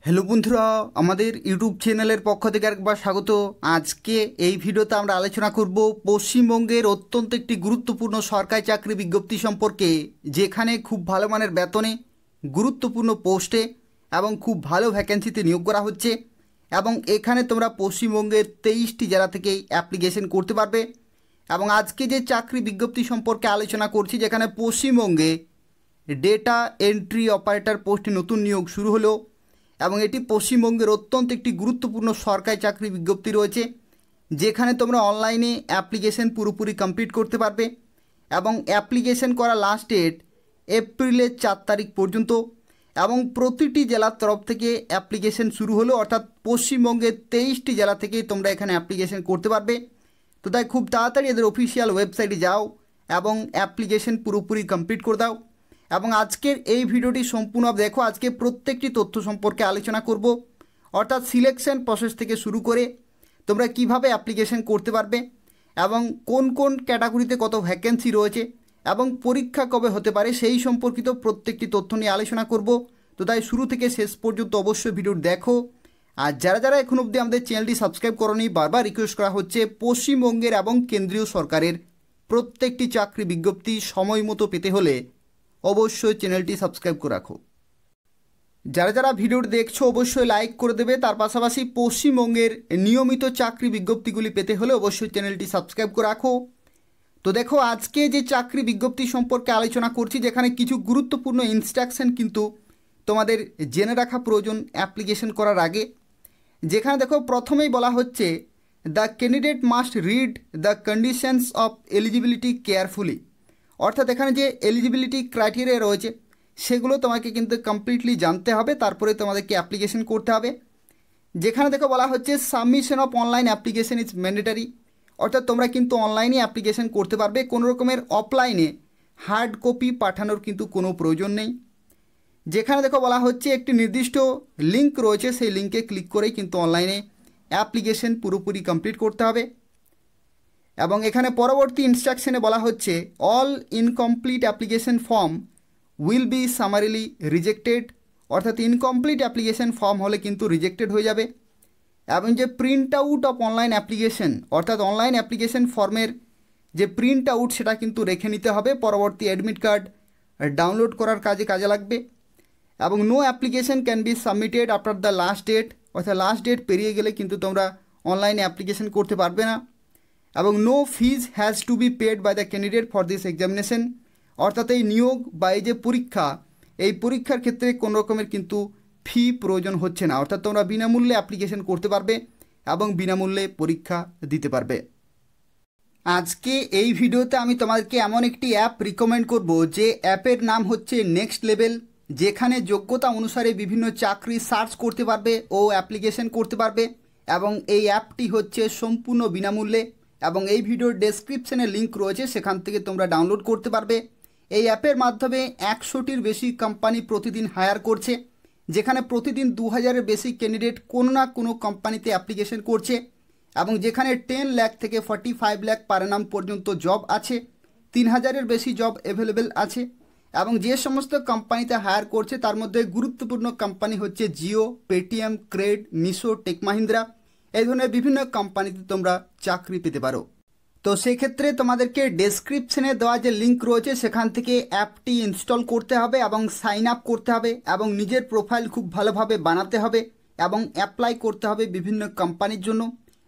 Hello বন্ধুরা, আমাদের YouTube চ্যানেলের পক্ষ থেকে একবার স্বাগত। আজকে এই ভিডিওতে আমরা আলোচনা করব পশ্চিমবঙ্গের অত্যন্ত একটি গুরুত্বপূর্ণ সরকারি চাকরি বিজ্ঞপ্তি সম্পর্কে, যেখানে খুব ভালো মানের বেতনে, গুরুত্বপূর্ণ পোস্টে এবং খুব ভালো ভ্যাকেন্সিতে নিয়োগ করা হচ্ছে। এবং এখানে তোমরা পশ্চিমবঙ্গের 23টি জেলা থেকেই অ্যাপ্লিকেশন করতে পারবে। এবং আজকে যে চাকরি বিজ্ঞপ্তি সম্পর্কে আলোচনা করছি, যেখানে পশ্চিমবঙ্গে ডেটা এন্ট্রি অপারেটর পোস্টে নতুন নিয়োগ শুরু হলো এবং এটি পশ্চিমবঙ্গের অত্যন্ত একটি গুরুত্বপূর্ণ সরকারি চাকরি বিজ্ঞপ্তি রয়েছে, যেখানে তোমরা অনলাইনে অ্যাপ্লিকেশন পুরোপুরি কমপ্লিট করতে পারবে। এবং অ্যাপ্লিকেশন করা লাস্ট ডেট এপ্রিলের 4 তারিখ পর্যন্ত। এবং প্রতিটি জেলার তরফ থেকে অ্যাপ্লিকেশন শুরু হলো, অর্থাৎ পশ্চিমবঙ্গের 23টি জেলা থেকেই তোমরা এখানে অ্যাপ্লিকেশন করতে পারবে। তো তাই খুব তাড়াতাড়ি এদের অফিসিয়াল ওয়েবসাইটে যাও এবং অ্যাপ্লিকেশন পুরোপুরি কমপ্লিট করে দাও। এবং আজকের এই ভিডিওটি সম্পূর্ণ দেখো। আজকে প্রত্যেকটি তথ্য সম্পর্কে আলোচনা করব, অর্থাৎ সিলেকশন প্রসেস থেকে শুরু করে তোমরা কিভাবে অ্যাপ্লিকেশন করতে পারবে এবং কোন কোন ক্যাটাগরিতে কত ভ্যাকেন্সি রয়েছে এবং পরীক্ষা কবে হতে পারে সেই সম্পর্কিত প্রত্যেকটি তথ্য নিয়ে আলোচনা করব। তো তাই শুরু থেকে শেষ পর্যন্ত অবশ্যই ভিডিওটি দেখো। আর যারা যারা এখন অবধি আমাদের চ্যানেলটি সাবস্ক্রাইব করোনি, বারবার রিকোয়েস্ট করা হচ্ছে, পশ্চিমবঙ্গের এবং কেন্দ্রীয় সরকারের প্রত্যেকটি চাকরি বিজ্ঞপ্তি সময় মতো পেতে হলে অবশ্যই চ্যানেলটি সাবস্ক্রাইব করে রাখো। যারা যারা ভিডিওটি দেখছো অবশ্যই লাইক করে দেবে। তার পাশাপাশি পশ্চিমবঙ্গের নিয়মিত চাকরি বিজ্ঞপ্তিগুলি পেতে হলে অবশ্যই চ্যানেলটি সাবস্ক্রাইব করে রাখো। তো দেখো, আজকে যে চাকরি বিজ্ঞপ্তি সম্পর্কে আলোচনা করছি, যেখানে কিছু গুরুত্বপূর্ণ ইনস্ট্রাকশন কিন্তু তোমাদের জেনে রাখা প্রয়োজন অ্যাপ্লিকেশন করার আগে। যেখানে দেখো প্রথমেই বলা হচ্ছে, the candidate must read the conditions of eligibility carefully. অর্থাৎ এখানে যে এলিজিবিলিটি ক্রাইটেরিয়া রয়েছে সেগুলো তোমাকে কিন্তু কমপ্লিটলি জানতে হবে, তারপরে তোমাদেরকে অ্যাপ্লিকেশন করতে হবে। যেখানে দেখো বলা হচ্ছে, submission of online application is mandatory. অর্থাৎ তোমরা কিন্তু অনলাইনে অ্যাপ্লিকেশন করতে পারবে, কোনো রকমের অফলাইনে হার্ড কপি পাঠানোর কিন্তু কোনো প্রয়োজন নেই। যেখানে দেখো বলা হচ্ছে, একটি নির্দিষ্ট লিঙ্ক রয়েছে, সেই লিঙ্কে ক্লিক করেই কিন্তু অনলাইনে অ্যাপ্লিকেশন পুরোপুরি কমপ্লিট করতে হবে। এবং এখানে পরবর্তী ইনস্ট্রাকশনে বলা হচ্ছে, all incomplete application form will be summarily rejected. অর্থাৎ ইনকমপ্লিট অ্যাপ্লিকেশন ফর্ম হলে কিন্তু রিজেক্টেড হয়ে যাবে। এবং যে print out of online application, অর্থাৎ অনলাইন অ্যাপ্লিকেশন ফর্মের যে প্রিন্ট আউট সেটা কিন্তু রেখে নিতে হবে, পরবর্তী অ্যাডমিট কার্ড ডাউনলোড করার কাজে লাগবে। এবং no application can be submitted after the last date. অর্থাৎ লাস্ট ডেট পেরিয়ে গেলে কিন্তু তোমরা অনলাইনে অ্যাপ্লিকেশন করতে পারবে না। এবং no fees has to be paid by the candidate for this examination. অর্থাৎ এই নিয়োগ বা এই যে পরীক্ষা, এই পরীক্ষার ক্ষেত্রে কোনো রকমের কিন্তু ফি প্রয়োজন হচ্ছে না। অর্থাৎ তোমরা বিনামূল্যে অ্যাপ্লিকেশন করতে পারবে এবং বিনামূল্যে পরীক্ষা দিতে পারবে। আজকে এই ভিডিওতে আমি তোমাদেরকে এমন একটি অ্যাপ রিকমেন্ড করব, যে অ্যাপের নাম হচ্ছে নেক্সট লেভেল। যেখানে যোগ্যতা অনুসারে বিভিন্ন চাকরি সার্চ করতে পারবে ও অ্যাপ্লিকেশন করতে পারবে। এবং এই অ্যাপটি হচ্ছে সম্পূর্ণ বিনামূল্যে এবং এই ভিডিওর ডেসক্রিপশনে লিঙ্ক রয়েছে, সেখান থেকে তোমরা ডাউনলোড করতে পারবে। এই অ্যাপের মাধ্যমে 100টির বেশি কোম্পানি প্রতিদিন হায়ার করছে, যেখানে প্রতিদিন 2000-এর বেশি ক্যান্ডিডেট কোনো না কোনো কোম্পানিতে অ্যাপ্লিকেশন করছে। এবং যেখানে 10 লাখ থেকে 45 লাখ পার অ্যানাম পর্যন্ত জব আছে, 3000-এর বেশি জব অ্যাভেলেবেল আছে। এবং যে সমস্ত কোম্পানিতে হায়ার করছে তার মধ্যে গুরুত্বপূর্ণ কোম্পানি হচ্ছে জিও, পেটিএম, ক্রেড, মিশো, টেক মাহিন্দ্রা। এই ধরনের বিভিন্ন কোম্পানিতে তোমরা চাকরি পেতে পারো। তো সেক্ষেত্রে তোমাদেরকে ডেসক্রিপশনে দেওয়া যে লিঙ্ক রয়েছে সেখান থেকে অ্যাপটি ইনস্টল করতে হবে এবং সাইন আপ করতে হবে এবং নিজের প্রোফাইল খুব ভালোভাবে বানাতে হবে এবং অ্যাপ্লাই করতে হবে বিভিন্ন কোম্পানির জন্য।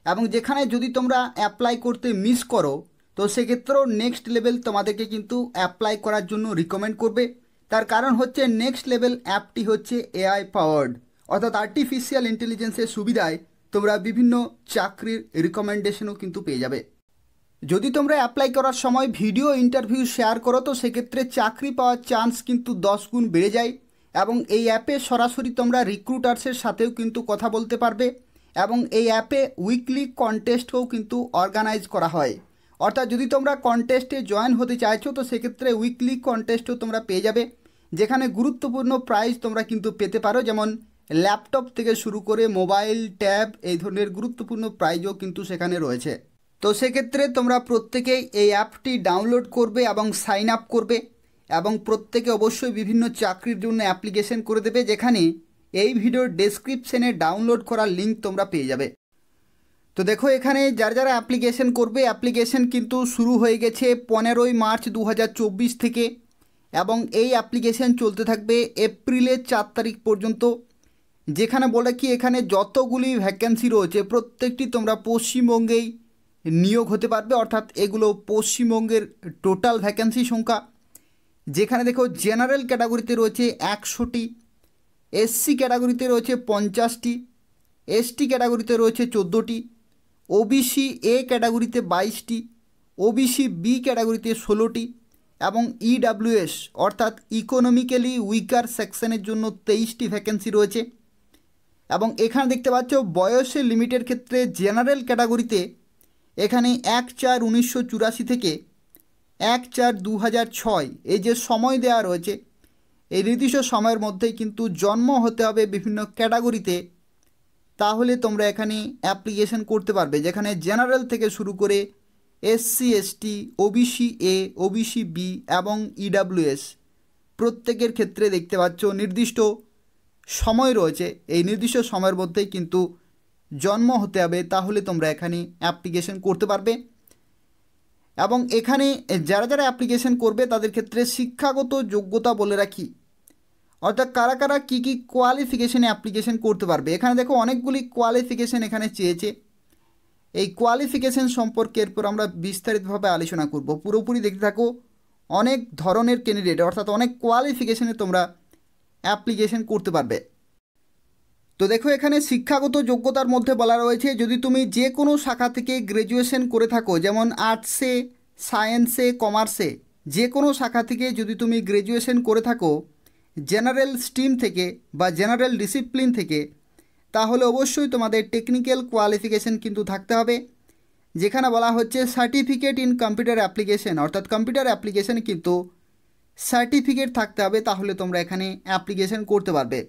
এবং যেখানে যদি তোমরা অ্যাপ্লাই করতে মিস করো, তো সেক্ষেত্রেও নেক্সট লেভেল তোমাদেরকে কিন্তু অ্যাপ্লাই করার জন্য রিকমেন্ড করবে। তার কারণ হচ্ছে, নেক্সট লেভেল অ্যাপটি হচ্ছে এআই পাওয়ার্ড, অর্থাৎ আর্টিফিশিয়াল ইন্টেলিজেন্সের সুবিধায় তোমরা বিভিন্ন চাকরির রিকমেন্ডেশনও কিন্তু পেয়ে যাবে। যদি তোমরা অ্যাপ্লাই করার সময় ভিডিও ইন্টারভিউ শেয়ার করো, তো সেক্ষেত্রে চাকরি পাওয়ার চান্স কিন্তু 10 গুণ বেড়ে যায়। এবং এই অ্যাপে সরাসরি তোমরা রিক্রুটার্সের সাথেও কিন্তু কথা বলতে পারবে। এবং এই অ্যাপে উইকলি কন্টেস্টও কিন্তু অর্গানাইজ করা হয়। অর্থাৎ যদি তোমরা কন্টেস্টে জয়েন হতে চাইছো, তো সেক্ষেত্রে উইকলি কন্টেস্টও তোমরা পেয়ে যাবে, যেখানে গুরুত্বপূর্ণ প্রাইজ তোমরা কিন্তু পেতে পারো, যেমন ল্যাপটপ থেকে শুরু করে মোবাইল, ট্যাব, এই ধরনের গুরুত্বপূর্ণ প্রাইজও কিন্তু সেখানে রয়েছে। তো সেক্ষেত্রে তোমরা প্রত্যেকেই এই অ্যাপটি ডাউনলোড করবে এবং সাইন আপ করবে এবং প্রত্যেকে অবশ্যই বিভিন্ন চাকরির জন্য অ্যাপ্লিকেশন করে দেবে, যেখানে এই ভিডিওর ডেসক্রিপশনে ডাউনলোড করার লিঙ্ক তোমরা পেয়ে যাবে। তো দেখো এখানে যারা যারা অ্যাপ্লিকেশন করবে, অ্যাপ্লিকেশন কিন্তু শুরু হয়ে গেছে 15ই মার্চ 2024 থেকে, এবং এই অ্যাপ্লিকেশন চলতে থাকবে এপ্রিলের 4 তারিখ পর্যন্ত। যেখানে বলে কি এখানে যতগুলি ভ্যাকেন্সি রয়েছে প্রত্যেকটি তোমরা পশ্চিমবঙ্গেই নিয়োগ হতে পারবে, অর্থাৎ এগুলো পশ্চিমবঙ্গের টোটাল ভ্যাকেন্সি সংখ্যা। যেখানে দেখো জেনারেল ক্যাটাগরিতে রয়েছে 100টি, এসসি ক্যাটাগরিতে রয়েছে 50টি, এসটি ক্যাটাগরিতে রয়েছে 14টি, ওবিসি এ ক্যাটাগরিতে 22টি, ওবিসি বি ক্যাটাগরিতে 16টি, এবং ইডাব্লিউএস অর্থাৎ ইকোনমিক্যালি উইকার সেকশনের জন্য 23টি ভ্যাকেন্সি রয়েছে। এবং এখানে দেখতে পাচ্ছ বয়সের লিমিটের ক্ষেত্রে জেনারেল ক্যাটাগরিতে এখানে 1/4/1984 থেকে 1/4/2006 এই যে সময় দেওয়া রয়েছে, এই নির্দিষ্ট সময়ের মধ্যেই কিন্তু জন্ম হতে হবে বিভিন্ন ক্যাটাগরিতে, তাহলে তোমরা এখানে অ্যাপ্লিকেশন করতে পারবে। যেখানে জেনারেল থেকে শুরু করে SC ST, OBC A, OBC B এবং ইডাব্লিউএস প্রত্যেকের ক্ষেত্রে দেখতে পাচ্ছ নির্দিষ্ট সময় রয়েছে, এই নির্দিষ্ট সময়ের মধ্যেই কিন্তু জন্ম হতে হবে, তাহলে তোমরা এখানে অ্যাপ্লিকেশন করতে পারবে। এবং এখানে যারা যারা অ্যাপ্লিকেশন করবে তাদের ক্ষেত্রে শিক্ষাগত যোগ্যতা বলে রাখি, অর্থাৎ কারা কারা কী কী কোয়ালিফিকেশানে অ্যাপ্লিকেশন করতে পারবে। এখানে দেখো অনেকগুলি কোয়ালিফিকেশান এখানে চেয়েছে, এই কোয়ালিফিকেশান সম্পর্কে এরপর আমরা বিস্তারিতভাবে আলোচনা করব। পুরোপুরি দেখতে থাকো। অনেক ধরনের ক্যান্ডিডেট অর্থাৎ অনেক কোয়ালিফিকেশানে তোমরা অ্যাপ্লিকেশন করতে পারবে। তো দেখো এখানে শিক্ষাগত যোগ্যতার মধ্যে বলা রয়েছে যদি তুমি যে কোনো শাখা থেকে গ্র্যাজুয়েশন করে থাকো, যেমন আর্টসে, সায়েন্সে, কমার্সে, যে কোনো শাখা থেকে যদি তুমি গ্র্যাজুয়েশন করে থাকো জেনারেল স্ট্রিম থেকে বা জেনারেল ডিসিপ্লিন থেকে, তাহলে অবশ্যই তোমাদের টেকনিক্যাল কোয়ালিফিকেশান কিন্তু থাকতে হবে। যেখানে বলা হচ্ছে সার্টিফিকেট ইন কম্পিউটার অ্যাপ্লিকেশন, অর্থাৎ কম্পিউটার অ্যাপ্লিকেশানে কিন্তু সার্টিফিকেট থাকতে হবে, তাহলে তোমরা এখানে অ্যাপ্লিকেশন করতে পারবে।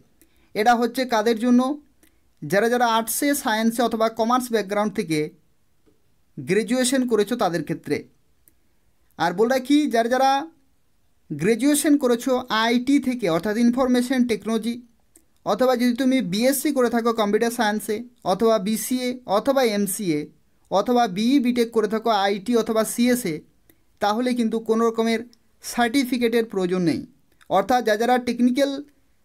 এটা হচ্ছে কাদের জন্য? যারা যারা আর্টসে, সায়েন্সে অথবা কমার্স ব্যাকগ্রাউন্ড থেকে গ্র্যাজুয়েশন করেছো তাদের ক্ষেত্রে। আর বল রাখি যারা যারা গ্র্যাজুয়েশন করেছো আইটি থেকে অর্থাৎ ইনফরমেশন টেকনোলজি, অথবা যদি তুমি বিএসসি করে থাকো কম্পিউটার সায়েন্সে, অথবা বিসিএ অথবা এমসিএ, অথবা বিই বিটেক করে থাকো আইটি অথবা সিএসএ, তাহলে কিন্তু কোনো রকমের সার্টিফিকেটের প্রয়োজন নেই। অর্থাৎ যারা যারা টেকনিক্যাল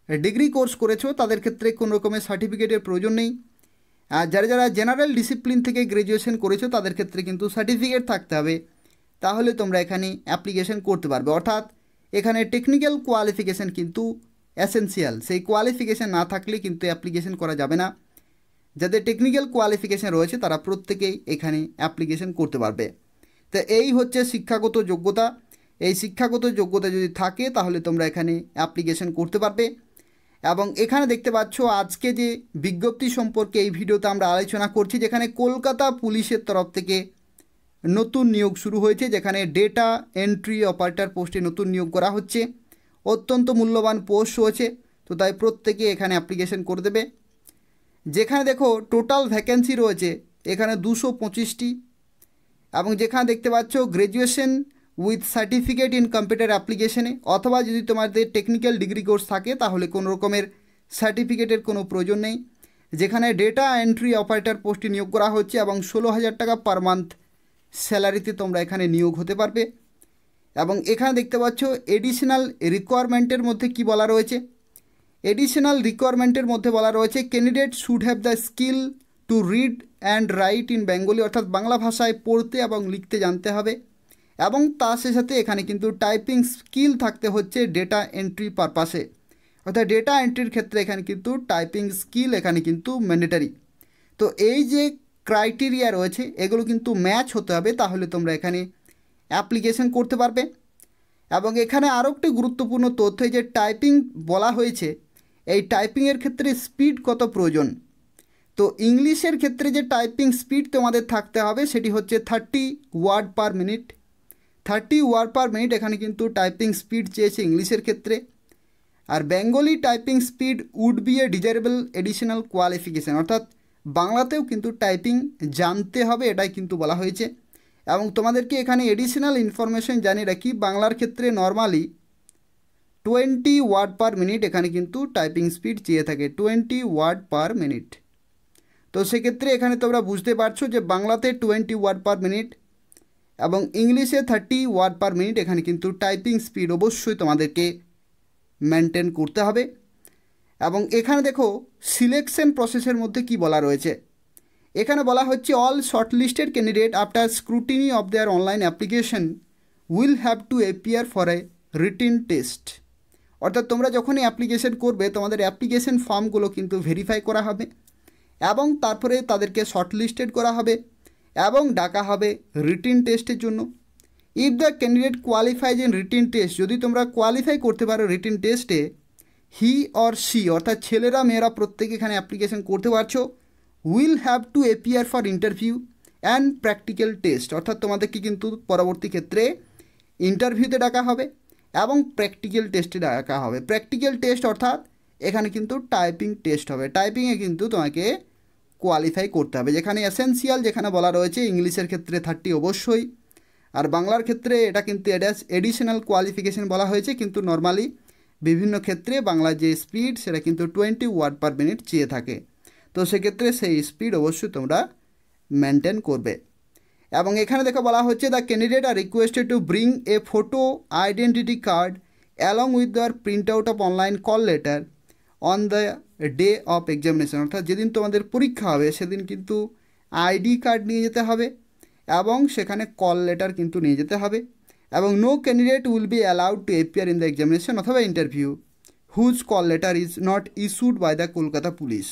ডিগ্রি কোর্স করেছো তাদের ক্ষেত্রে কোনো রকমের সার্টিফিকেটের প্রয়োজন নেই। আর যারা যারা জেনারেল ডিসিপ্লিন থেকে গ্র্যাজুয়েশন করেছো তাদের ক্ষেত্রে কিন্তু সার্টিফিকেট থাকতে হবে, তাহলে তোমরা এখানে অ্যাপ্লিকেশন করতে পারবে। অর্থাৎ এখানে টেকনিক্যাল কোয়ালিফিকেশান কিন্তু এসেনশিয়াল, সেই কোয়ালিফিকেশান না থাকলে কিন্তু অ্যাপ্লিকেশন করা যাবে না। যাদের টেকনিক্যাল কোয়ালিফিকেশান রয়েছে তারা প্রত্যেকেই এখানে অ্যাপ্লিকেশন করতে পারবে। তো এই হচ্ছে শিক্ষাগত যোগ্যতা। এই শিক্ষাগত যোগ্যতা যদি থাকে তাহলে তোমরা এখানে অ্যাপ্লিকেশন করতে পারবে। এবং এখানে দেখতে পাচ্ছ আজকে যে বিজ্ঞপ্তি সম্পর্কে এই ভিডিওতে আমরা আলোচনা করছি, যেখানে কলকাতা পুলিশের তরফ থেকে নতুন নিয়োগ শুরু হয়েছে, যেখানে ডেটা এন্ট্রি অপারেটর পোস্টে নতুন নিয়োগ করা হচ্ছে। অত্যন্ত মূল্যবান পোস্ট হয়েছে, তো তাই প্রত্যেকে এখানে অ্যাপ্লিকেশন করে দেবে। যেখানে দেখো টোটাল ভ্যাকেন্সি রয়েছে এখানে 225টি, এবং যেখানে দেখতে পাচ্ছ graduation with certificate in computer অ্যাপ্লিকেশনে, অথবা যদি তোমাদের টেকনিক্যাল ডিগ্রি কোর্স থাকে তাহলে কোনো রকমের সার্টিফিকেটের কোনো প্রয়োজন নেই। যেখানে ডেটা এন্ট্রি অপারেটর পোস্টে নিয়োগ করা হচ্ছে এবং 16,000 টাকা পার মান্থ স্যালারিতে তোমরা এখানে নিয়োগ হতে পারবে। এবং এখানে দেখতে পাচ্ছ এডিশনাল রিকোয়ারমেন্টের মধ্যে কি বলা রয়েছে। এডিশনাল রিকোয়ারমেন্টের মধ্যে বলা রয়েছে candidate should have the skill to read and right in Bengali, অর্থাৎ বাংলা ভাষায় পড়তে এবং লিখতে জানতে হবে, এবং তার সাথে এখানে কিন্তু টাইপিং স্কিল থাকতে হচ্ছে ডেটা এন্ট্রি পারপাসে, অর্থাৎ ডেটা এন্ট্রির ক্ষেত্রে এখানে কিন্তু টাইপিং স্কিল এখানে কিন্তু ম্যান্ডেটারি। তো এই যে ক্রাইটেরিয়া রয়েছে এগুলো কিন্তু ম্যাচ হতে হবে, তাহলে তোমরা এখানে অ্যাপ্লিকেশন করতে পারবে। এবং এখানে আরও একটি গুরুত্বপূর্ণ তথ্য, যে টাইপিং বলা হয়েছে, এই টাইপিংয়ের ক্ষেত্রে স্পিড কত প্রয়োজন। তো ইংলিশের ক্ষেত্রে যে টাইপিং স্পিড তোমাদের থাকতে হবে সেটি হচ্ছে 30 word per minute. 30 word per minute এখানে কিন্তু টাইপিং স্পিড চেয়েছে ইংলিশের ক্ষেত্রে। আর Bengali typing speed would B A desirable additional qualification, অর্থাৎ বাংলাতেও কিন্তু টাইপিং জানতে হবে, এটাই কিন্তু বলা হয়েছে। এবং তোমাদেরকে এখানে এডিশনাল ইনফরমেশন জানিয়ে রাখি, বাংলার ক্ষেত্রে নর্মালি 20 ওয়ার্ড পার মিনিট এখানে কিন্তু টাইপিং স্পিড চেয়ে থাকে, 20 ওয়ার্ড পার মিনিট। তো সেক্ষেত্রে এখানে তোমরা বুঝতে পারছো যে বাংলাতে 20 ওয়ার্ড পার মিনিট এবং ইংলিশে 30 ওয়ার্ড পার মিনিট এখানে কিন্তু টাইপিং স্পিড অবশ্যই তোমাদেরকে মেনটেন করতে হবে। এবং এখানে দেখো সিলেকশন প্রসেসের মধ্যে কি বলা রয়েছে, এখানে বলা হচ্ছে all shortlisted candidate after scrutiny of their online application will have to appear for a written test. অর্থাৎ তোমরা যখনই অ্যাপ্লিকেশন করবে তোমাদের অ্যাপ্লিকেশন ফর্মগুলো কিন্তু ভেরিফাই করা হবে এবং তারপরে তাদেরকে শর্টলিস্টেড করা হবে এবং ডাকা হবে রিটিন টেস্টের জন্য। If the candidate qualifies in written test, যদি তোমরা কোয়ালিফাই করতে পারো রিটিন টেস্টে, হি অর সি অর্থাৎ ছেলেরা মেয়েরা প্রত্যেকে এখানে অ্যাপ্লিকেশন করতে পারছো, will have to appear for interview and practical test. অর্থাৎ তোমাদেরকে কিন্তু পরবর্তী ক্ষেত্রে ইন্টারভিউতে ডাকা হবে এবং প্র্যাকটিক্যাল টেস্টে ডাকা হবে। প্র্যাকটিক্যাল টেস্ট অর্থাৎ এখানে কিন্তু টাইপিং টেস্ট হবে, টাইপিংয়ে কিন্তু তোমাকে কোয়ালিফাই করতে হবে। যেখানে এসেনশিয়াল যেখানে বলা রয়েছে ইংলিশের ক্ষেত্রে 30 অবশ্যই, আর বাংলার ক্ষেত্রে এটা কিন্তু এডিশনাল কোয়ালিফিকেশন বলা হয়েছে, কিন্তু নর্মালি বিভিন্ন ক্ষেত্রে বাংলার যে স্পিড সেটা কিন্তু 20 ওয়ার্ড পার মিনিট চেয়ে থাকে। তো সেক্ষেত্রে সেই স্পিড অবশ্যই তোমরা মেনটেন করবে। এবং এখানে দেখো বলা হচ্ছে the candidate are requested to bring a photo identity card along with their print out of online call letter on the day of examination. অর্থাৎ যেদিন তোমাদের পরীক্ষা হবে সেদিন কিন্তু আইডি কার্ড নিয়ে যেতে হবে এবং সেখানে কল লেটার কিন্তু নিয়ে যেতে হবে। এবং no candidate will be allowed to appear in the examination অথবা interview whose call letter is not issued by the Kolkata police.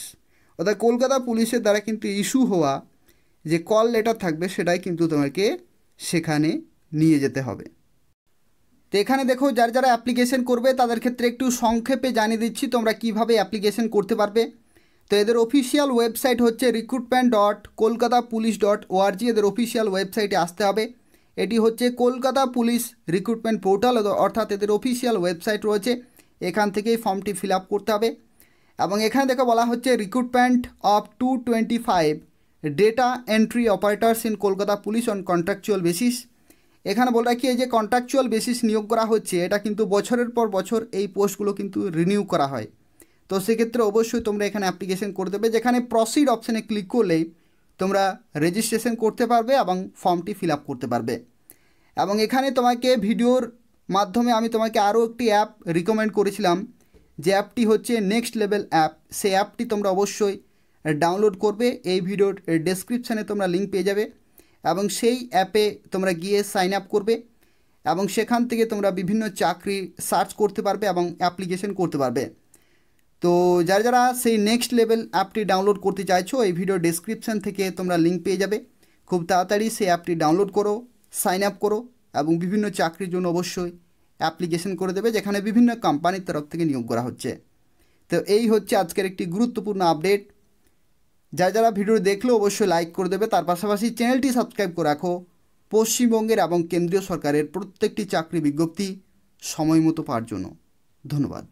অর্থাৎ কলকাতা পুলিশের দ্বারা কিন্তু ইস্যু হওয়া যে কল লেটার থাকবে সেটাই কিন্তু তোমাকে সেখানে নিয়ে যেতে হবে। তো এখানে দেখো যারা যারা অ্যাপ্লিকেশন করবে তাদের ক্ষেত্রে একটু সংক্ষেপে জানিয়ে দিচ্ছি তোমরা কিভাবে অ্যাপ্লিকেশন করতে পারবে। তো এদের অফিসিয়াল ওয়েবসাইট হচ্ছে recruitment.kolkatapolice.org। এদের অফিসিয়াল ওয়েবসাইটে আসতে হবে। এটি হচ্ছে কলকাতা পুলিশ রিক্রুটমেন্ট পোর্টাল, অর্থাৎ এদের অফিসিয়াল ওয়েবসাইট রয়েছে, এখান থেকেই ফর্মটি ফিল আপ করতে হবে। এবং এখানে দেখো বলা হচ্ছে recruitment of 225 data entry operators in Kolkata police on contractual basis. এখানে বলে রাখি এই যে কন্ট্রাকচুয়াল বেসিস নিয়োগ করা হচ্ছে এটা কিন্তু বছরের পর বছর এই পোস্টগুলো কিন্তু রিনিউ করা হয়। তো সেক্ষেত্রে অবশ্যই তোমরা এখানে অ্যাপ্লিকেশন করে দেবে, যেখানে প্রসিড অপশানে ক্লিক করলেই তোমরা রেজিস্ট্রেশন করতে পারবে এবং ফর্মটি ফিল আপ করতে পারবে। এবং এখানে তোমাকে ভিডিওর মাধ্যমে আমি তোমাকে আরও একটি অ্যাপ রিকমেন্ড করেছিলাম, যে অ্যাপটি হচ্ছে নেক্সট লেভেল অ্যাপ। সেই অ্যাপটি তোমরা অবশ্যই ডাউনলোড করবে, এই ভিডিওর ডেসক্রিপশানে তোমরা লিঙ্ক পেয়ে যাবে এবং সেই অ্যাপে তোমরা গিয়ে সাইন আপ করবে এবং সেখান থেকে তোমরা বিভিন্ন চাকরি সার্চ করতে পারবে এবং অ্যাপ্লিকেশন করতে পারবে। তো যারা যারা সেই নেক্সট লেভেল অ্যাপটি ডাউনলোড করতে চাইছো এই ভিডিও ডেসক্রিপশান থেকে তোমরা লিঙ্ক পেয়ে যাবে। খুব তাড়াতাড়ি সেই অ্যাপটি ডাউনলোড করো, সাইন আপ করো এবং বিভিন্ন চাকরির জন্য অবশ্যই অ্যাপ্লিকেশন করে দেবে, যেখানে বিভিন্ন কোম্পানির তরফ থেকে নিয়োগ করা হচ্ছে। তো এই হচ্ছে আজকের একটি গুরুত্বপূর্ণ আপডেট। যারা যারা ভিডিও দেখলো অবশ্যই লাইক করে দেবে, তার পাশাপাশি চ্যানেলটি সাবস্ক্রাইব করে রাখো পশ্চিমবঙ্গের এবং কেন্দ্রীয় সরকারের প্রত্যেকটি চাকরি বিজ্ঞপ্তি সময় মতো পাওয়ার জন্য। ধন্যবাদ।